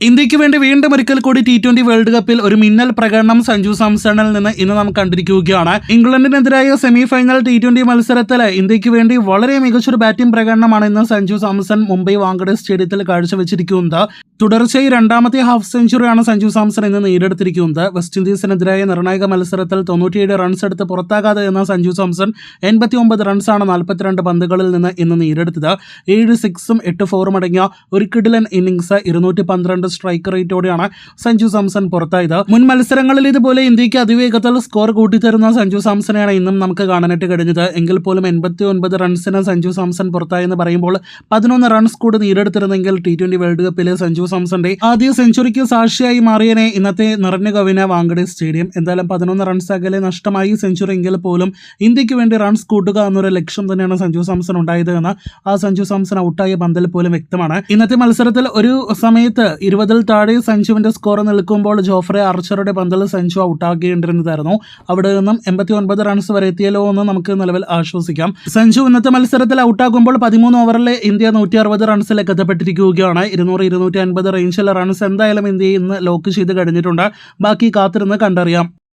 ഇന്ത്യക്ക് വേണ്ടി വീണ്ടും ഒരിക്കൽ കൂടി T20 വേൾഡ് കപ്പിൽ ഒരു മിന്നൽ പ്രകടനം സഞ്ജു സാംസണിൽ നിന്ന് ഇന്ന് നാം കണ്ടിരിക്കുകയാണ്. ഇംഗ്ലണ്ടിനെതിരായ സെമി ഫൈനൽ T20 മത്സരത്തിൽ ഇന്ത്യക്ക് വേണ്ടി വളരെ മികച്ചൊരു ബാറ്റിംഗ് പ്രകടനമാണ് ഇന്ന് സഞ്ജു സാംസൺ മുംബൈ വാങ്കഡെ സ്റ്റേഡിയത്തിൽ കാഴ്ചവെച്ചിരിക്കുന്നത്. തുടർച്ചയായി രണ്ടാമത്തെ ഹാഫ് സെഞ്ചുറിയാണ് സഞ്ജു സാംസൺ ഇന്ന് നേടിയെടുത്തിരിക്കുന്നത്. വെസ്റ്റ് ഇൻഡീസിനെതിരായ നിർണായക മത്സരത്തിൽ 97 റൺസ് എടുത്ത് പുറത്താകാതെ എന്ന സഞ്ജു സാംസൺ 89 റൺസാണ് 42 പന്തുകളിൽ നിന്ന് ഇന്ന് നേടിയെടുത്തത്. 7 സിക്സും 8 ഫോറും അടങ്ങിയ ഒരു കിടിലൻ ഇന്നിംഗ്സ് 212 സ്ട്രൈക്ക് റേറ്റോടെയാണ് സഞ്ജു സാംസൺ പുറത്തായത്. മുൻ മത്സരങ്ങളിൽ ഇതുപോലെ ഇന്ത്യക്ക് അതിവേഗത്തിൽ സ്കോർ കൂട്ടിത്തരുന്ന സഞ്ജു സാംസണെയാണ് ഇന്നും നമുക്ക് കാണാനായിട്ട് കഴിഞ്ഞത്. എങ്കിൽ പോലും 89 റൺസിന് സഞ്ജു സാംസൺ പുറത്തായെന്ന് പറയുമ്പോൾ 11 റൺസ് കൂടി നേടിയെടുത്തിരുന്നെങ്കിൽ T20 വേൾഡ് കപ്പിലെ സഞ്ജു സാംസന്റെ ആദ്യ സെഞ്ചുറിക്ക് സാക്ഷിയായി മാറിയനെ ഇന്നത്തെ നിറഞ്ഞു കവിഞ്ഞ വാങ്കഡെ സ്റ്റേഡിയം. എന്തായാലും 11 റൺസ് അകലെ നഷ്ടമായി സെഞ്ചുറി എങ്കിൽ പോലും ഇന്ത്യക്ക് വേണ്ടി റൺസ് കൂട്ടുക എന്നൊരു ലക്ഷ്യം തന്നെയാണ് സഞ്ജു സാംസൺ ഉണ്ടായത് എന്ന് ആ സഞ്ജു സാംസൺ ഔട്ടായ പന്തിൽ പോലും വ്യക്തമാണ്. ഇന്നത്തെ മത്സരത്തിൽ ഒരു സമയത്ത് 20-ൽ താഴെ സഞ്ജുവിന്റെ സ്കോർ നിൽക്കുമ്പോൾ ജോഫ്രെ ആർച്ചറുടെ പന്തിൽ സഞ്ജു ഔട്ടാക്കേണ്ടിരുന്നതായിരുന്നു. അവിടെ നിന്നും 89 റൺസ് വരെ എത്തിയല്ലോ എന്ന് നമുക്ക് നിലവിൽ ആശ്വസിക്കാം. സഞ്ജു ഇന്നത്തെ മത്സരത്തിൽ ഔട്ടാകുമ്പോൾ 13 ഓവറിലെ ഇന്ത്യ 160 റൺസിലേക്ക് എത്തപ്പെട്ടിരിക്കുകയാണ്. 200-250 റേഞ്ചിലെ റൺസ് എന്തായാലും ഇന്ത്യയെ ഇന്ന് ലോക്ക് ചെയ്ത് കഴിഞ്ഞിട്ടുണ്ട്. ബാക്കി കാത്തിരുന്ന് കണ്ടറിയാം.